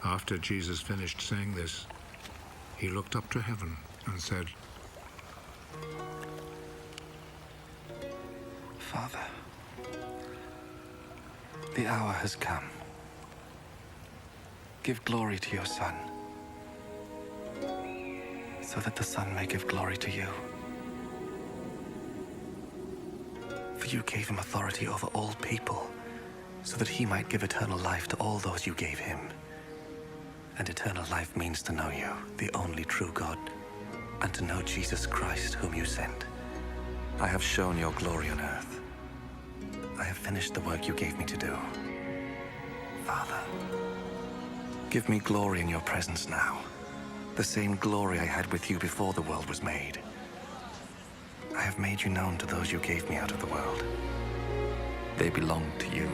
After Jesus finished saying this, he looked up to heaven and said, Father, the hour has come. Give glory to your Son, so that the Son may give glory to you. For you gave him authority over all people, so that he might give eternal life to all those you gave him. And eternal life means to know you, the only true God, and to know Jesus Christ, whom you sent. I have shown your glory on earth. I have finished the work you gave me to do. Father, give me glory in your presence now, the same glory I had with you before the world was made. I have made you known to those you gave me out of the world. They belonged to you,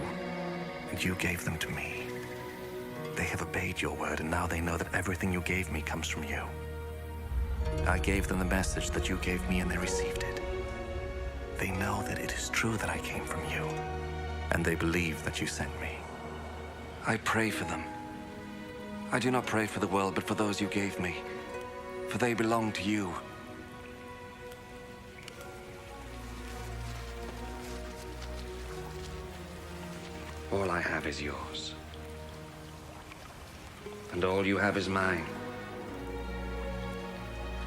and you gave them to me. They have obeyed your word, and now they know that everything you gave me comes from you. I gave them the message that you gave me, and they received it. They know that it is true that I came from you, and they believe that you sent me. I pray for them. I do not pray for the world, but for those you gave me, for they belong to you. All I have is yours, and all you have is mine,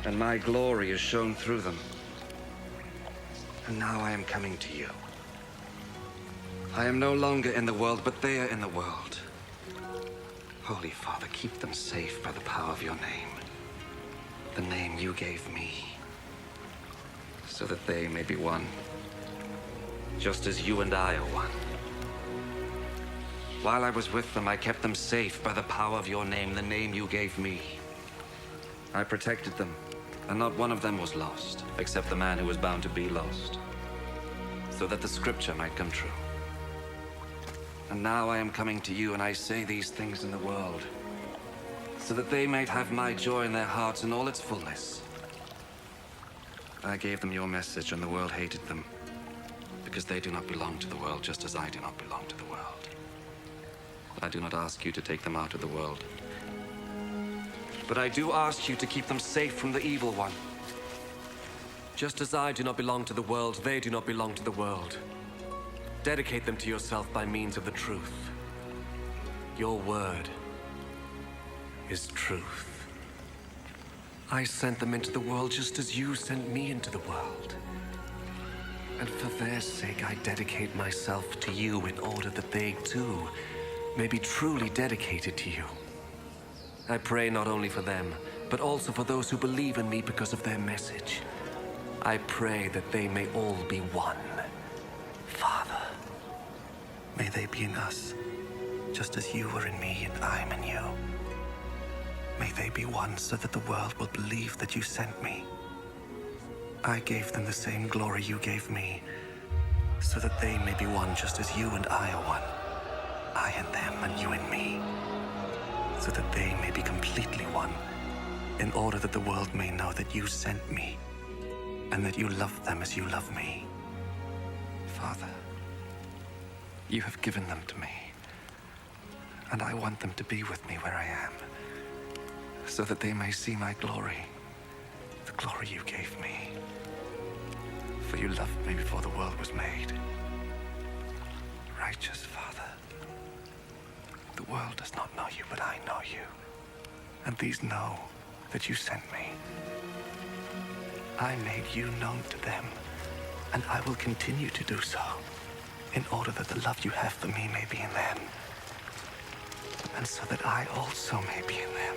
and my glory is shown through them. And now I am coming to you. I am no longer in the world, but they are in the world. Holy Father, keep them safe by the power of your name, the name you gave me, so that they may be one, just as you and I are one. While I was with them, I kept them safe by the power of your name, the name you gave me. I protected them, and not one of them was lost, except the man who was bound to be lost, so that the scripture might come true. And now I am coming to you, and I say these things in the world, so that they might have my joy in their hearts in all its fullness. I gave them your message, and the world hated them, because they do not belong to the world, just as I do not belong to the world. I do not ask you to take them out of the world, but I do ask you to keep them safe from the evil one. Just as I do not belong to the world, they do not belong to the world. Dedicate them to yourself by means of the truth. Your word is truth. I sent them into the world just as you sent me into the world. And for their sake, I dedicate myself to you in order that they too may be truly dedicated to you. I pray not only for them, but also for those who believe in me because of their message. I pray that they may all be one. Father, may they be in us, just as you were in me and I am in you. May they be one so that the world will believe that you sent me. I gave them the same glory you gave me, so that they may be one just as you and I are one. I and them and you and me, so that they may be completely one, in order that the world may know that you sent me, and that you love them as you love me. Father, you have given them to me, and I want them to be with me where I am, so that they may see my glory, the glory you gave me. For you loved me before the world was made. Righteous Father, the world does not know you, but I know you, and these know that you sent me. I made you known to them, and I will continue to do so, in order that the love you have for me may be in them, and so that I also may be in them.